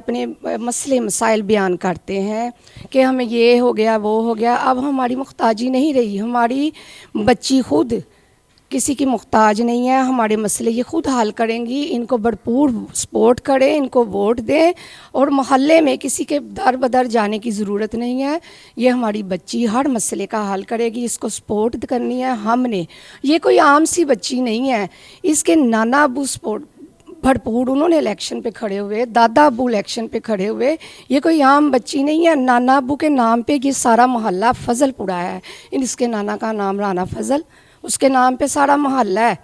अपने मसले मसाइल बयान करते हैं कि हमें ये हो गया वो हो गया। अब हमारी मुख्ताजी नहीं रही, हमारी बच्ची खुद किसी की मुख्ताज नहीं है, हमारे मसले ये खुद हल करेंगी। इनको भरपूर सपोर्ट करें, इनको वोट दें और मोहल्ले में किसी के दर बदर जाने की ज़रूरत नहीं है। ये हमारी बच्ची हर मसले का हल करेगी, इसको सपोर्ट करनी है हमने। ये कोई आम सी बच्ची नहीं है, इसके नाना अबू सपोर्ट भरपूर, उन्होंने इलेक्शन पे खड़े हुए, दादा अबू इलेक्शन पे खड़े हुए। ये कोई आम बच्ची नहीं है। नाना अबू के नाम पे ये सारा मोहल्ला फजलपुरा है, इसके नाना का नाम राना फजल, उसके नाम पे सारा मोहल्ला है।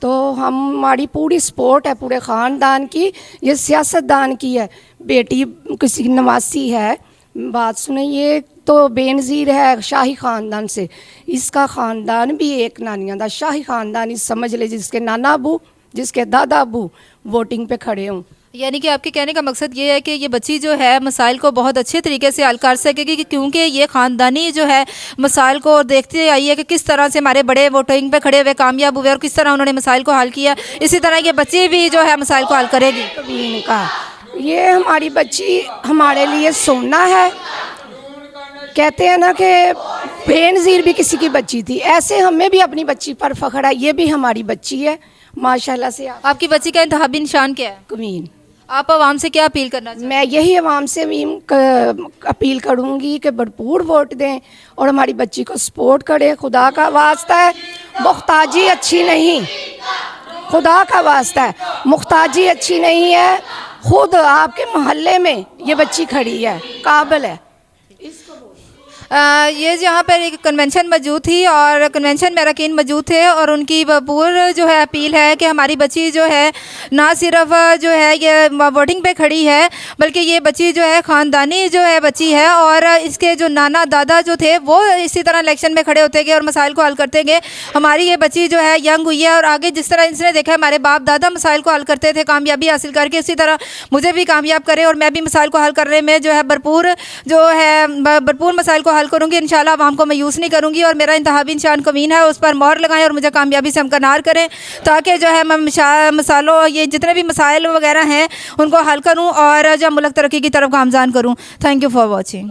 तो हमारी पूरी सपोर्ट है पूरे ख़ानदान की, ये सियासतदान की है। बेटी किसी नवासी है, बात सुने, ये तो बेनज़ीर है शाही ख़ानदान से, इसका ख़ानदान भी एक नानिया दा शाही ख़ानदान ही समझ ले, जिसके नाना अबू जिसके दादा अबू वोटिंग पे खड़े हों। यानी कि आपके कहने का मकसद ये है कि ये बच्ची जो है मसाइल को बहुत अच्छे तरीके से हल कर सकेगी, क्योंकि ये ख़ानदानी जो है मसाइल को देखते आई है कि किस तरह से हमारे बड़े वोटिंग पे खड़े हुए कामयाब हुए और किस तरह उन्होंने मसाइल को हल किया। इसी तरह ये बच्ची भी जो है मसाइल को हल करेगी। कबीन का ये हमारी बच्ची हमारे लिए सोना है। कहते हैं ना कि बेनज़ीर भी किसी की बच्ची थी, ऐसे हमें भी अपनी बच्ची पर फ़ख्र है। ये भी हमारी बच्ची है माशाल्लाह से। आपकी बच्ची का इंतखाबी निशान क्या है? कमीन। आप आवाम से क्या अपील करना चाहते हैं? मैं यही आवाम से भी अपील करूँगी कि भरपूर वोट दें और हमारी बच्ची को सपोर्ट करें। खुदा का वास्ता है, मुख्ताजी अच्छी नहीं, खुदा का वास्ता है, मुख्ताजी अच्छी नहीं है। खुद आपके मोहल्ले में ये बच्ची खड़ी है, काबिल है। ये यहाँ पर एक कन्वेंशन मौजूद थी और कन्वेंशन में अरकान मौजूद थे और उनकी भरपूर जो है अपील है कि हमारी बच्ची जो है ना सिर्फ जो है ये वोटिंग पे खड़ी है, बल्कि ये बच्ची जो है ख़ानदानी जो है बच्ची है और इसके जो नाना दादा जो थे वो इसी तरह इलेक्शन में खड़े होते गए और मसाइल को हल करते गए। हमारी ये बच्ची जो है यंग हुई है और आगे जिस तरह इसने देखा है हमारे बाप दादा मसाइल को हल करते थे कामयाबी हासिल करके, इसी तरह मुझे भी कामयाब करें और मैं भी मसाइल को हल करने में जो है भरपूर मसाइल को हल करूँगी। इंशाल्लाह आवाम को मायूस नहीं करूँगी और मेरा इंतखाबी निशान कमीन है, उस पर मोहर लगाएं और मुझे कामयाबी से हमकनार करें, ताकि जो है मैं मसालों ये जितने भी मसाइल वगैरह हैं उनको हल करूँ और जब मुल्क तरक्की की तरफ गामजान करूँ। Thank you for watching.